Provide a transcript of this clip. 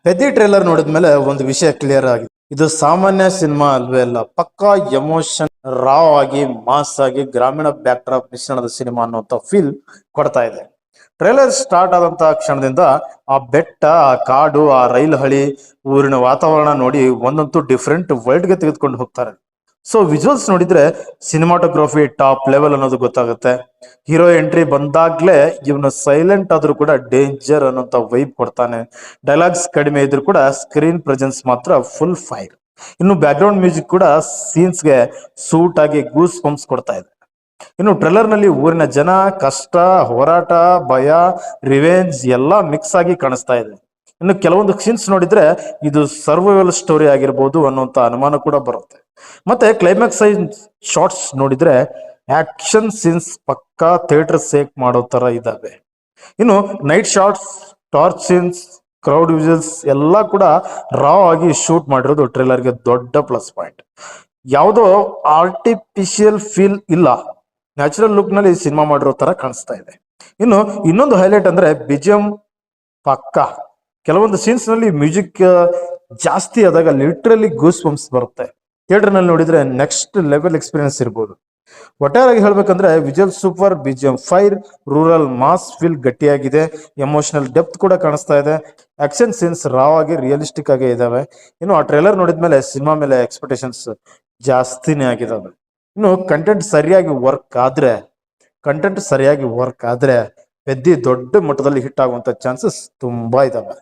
ಪೆದ್ದಿ trailer ನೋಡಿದ್ಮೇಲೆ ಒಂದು ವಿಷಯ ಕ್ಲಿಯರ್ ಆಗಿದೆ. ಇದು ಸಾಮಾನ್ಯ ಸಿನಿಮಾ ಅಲ್ವೇ ಅಲ್ಲ, ಪಕ್ಕಾ ಎಮೋಷನ್, ರಾವ್ ಆಗಿ, ಮಾಸ್ ಆಗಿ, ಗ್ರಾಮೀಣ ಬ್ಯಾಕ್ ಡ್ರಾಪ್ ಮಿಶ್ರಣದ ಸಿನಿಮಾ ಅನ್ನುವಂತ ಫೀಲ್ ಕೊಡ್ತಾ ಇದೆ. ಟ್ರೇಲರ್ ಸ್ಟಾರ್ಟ್ ಆದಂತ ಕ್ಷಣದಿಂದ ಆ ಬೆಟ್ಟ, ಆ ಕಾಡು, ಆ ರೈಲು ಹಳಿ, ಊರಿನ ವಾತಾವರಣ ನೋಡಿ ಒಂದಂತೂ ಡಿಫ್ರೆಂಟ್ ವರ್ಲ್ಡ್ಗೆ ತೆಗೆದುಕೊಂಡು ಹೋಗ್ತಾರೆ. ಸೊ ವಿಜುವಲ್ಸ್ ನೋಡಿದ್ರೆ ಸಿನಿಮಾಟೋಗ್ರಫಿ ಟಾಪ್ ಲೆವೆಲ್ ಅನ್ನೋದು ಗೊತ್ತಾಗುತ್ತೆ. ಹೀರೋ ಎಂಟ್ರಿ ಬಂದಾಗ್ಲೇ ಇವನು ಸೈಲೆಂಟ್ ಆದ್ರೂ ಕೂಡ ಡೇಂಜರ್ ಅನ್ನೋಂತ ವೈಬ್ ಕೊಡ್ತಾನೆ. ಡೈಲಾಗ್ಸ್ ಕಡಿಮೆ ಇದ್ರೂ ಕೂಡ ಸ್ಕ್ರೀನ್ ಪ್ರೆಸೆನ್ಸ್ ಮಾತ್ರ ಫುಲ್ ಫೈರ್. ಇನ್ನು ಬ್ಯಾಕ್ ಗ್ರೌಂಡ್ ಮ್ಯೂಸಿಕ್ ಕೂಡ ಸೀನ್ಸ್ಗೆ ಸೂಟ್ ಆಗಿ ಗೂಸ್ ಬಂಪ್ಸ್ ಕೊಡ್ತಾ ಇದೆ. ಇನ್ನು ಟ್ರೇಲರ್ ನಲ್ಲಿ ಊರಿನ ಜನ, ಕಷ್ಟ, ಹೋರಾಟ, ಭಯ, ರಿವೆಂಜ್ ಎಲ್ಲ ಮಿಕ್ಸ್ ಆಗಿ ಕಾಣಿಸ್ತಾ ಇದೆ. ಇನ್ನು ಕೆಲವೊಂದು ಸೀನ್ಸ್ ನೋಡಿದ್ರೆ ಇದು ಸರ್ವೈವಲ್ ಸ್ಟೋರಿ ಆಗಿರ್ಬೋದು ಅನ್ನುವಂತ ಅನುಮಾನ ಕೂಡ ಬರುತ್ತೆ. ಮತ್ತೆ ಕ್ಲೈಮ್ಯಾಕ್ಸ್ ಶಾರ್ಟ್ಸ್ ನೋಡಿದ್ರೆ ಆಕ್ಷನ್ ಸೀನ್ಸ್ ಪಕ್ಕಾ ಥಿಯೇಟರ್ ಸೇಕ್ ಮಾಡೋ ತರ ಇದಾವೆ. ಇನ್ನು night shorts, torch scenes, crowd visuals ಎಲ್ಲ ಕೂಡ ರಾ ಆಗಿ ಶೂಟ್ ಮಾಡಿರೋದು ಟ್ರೇಲರ್ಗೆ ದೊಡ್ಡ ಪ್ಲಸ್ ಪಾಯಿಂಟ್. ಯಾವುದೋ ಆರ್ಟಿಫಿಷಿಯಲ್ ಫೀಲ್ ಇಲ್ಲ, ನ್ಯಾಚುರಲ್ ಲುಕ್ ನಲ್ಲಿ ಸಿನಿಮಾ ಮಾಡಿರೋ ತರ ಕಾಣಿಸ್ತಾ ಇದೆ. ಇನ್ನು ಇನ್ನೊಂದು ಹೈಲೈಟ್ ಅಂದ್ರೆ ಬಿಜಿಎಂ ಪಕ್ಕಾ. ಕೆಲವೊಂದು ಸೀನ್ಸ್ ನಲ್ಲಿ ಮ್ಯೂಸಿಕ್ ಜಾಸ್ತಿ ಆದಾಗ ಲಿಟ್ರಲಿ ಗೂಸ್ ಬಂಪ್ಸ್ ಬರುತ್ತೆ. ಥಿಯೇಟರ್ ನಲ್ಲಿ ನೋಡಿದ್ರೆ ನೆಕ್ಸ್ಟ್ ಲೆವೆಲ್ ಎಕ್ಸ್ಪೀರಿಯನ್ಸ್ ಇರ್ಬೋದು. ಒಟ್ಟಾರೆಯಾಗಿ ಹೇಳ್ಬೇಕಂದ್ರೆ visual super, BGM fire, rural mass feel ಗಟ್ಟಿಯಾಗಿದೆ, ಎಮೋಷನಲ್ ಡೆಪ್ತ್ ಕೂಡ ಕಾಣಿಸ್ತಾ ಇದೆ, ಆಕ್ಷನ್ ಸೀನ್ಸ್ ರಾವ್ ಆಗಿ ರಿಯಲಿಸ್ಟಿಕ್ ಆಗಿ ಇದಾವೆ. ಇನ್ನು ಆ ಟ್ರೇಲರ್ ನೋಡಿದ್ಮೇಲೆ ಸಿನಿಮಾ ಮೇಲೆ ಎಕ್ಸ್ಪೆಕ್ಟೇಷನ್ಸ್ ಜಾಸ್ತಿನೇ ಆಗಿದಾವೆ. ಇನ್ನು ಕಂಟೆಂಟ್ ಸರಿಯಾಗಿ ವರ್ಕ್ ಆದ್ರೆ ಪೆದ್ದಿ ದೊಡ್ಡ ಮಟ್ಟದಲ್ಲಿ ಹಿಟ್ ಆಗುವಂತ ಚಾನ್ಸಸ್ ತುಂಬಾ ಇದಾವೆ.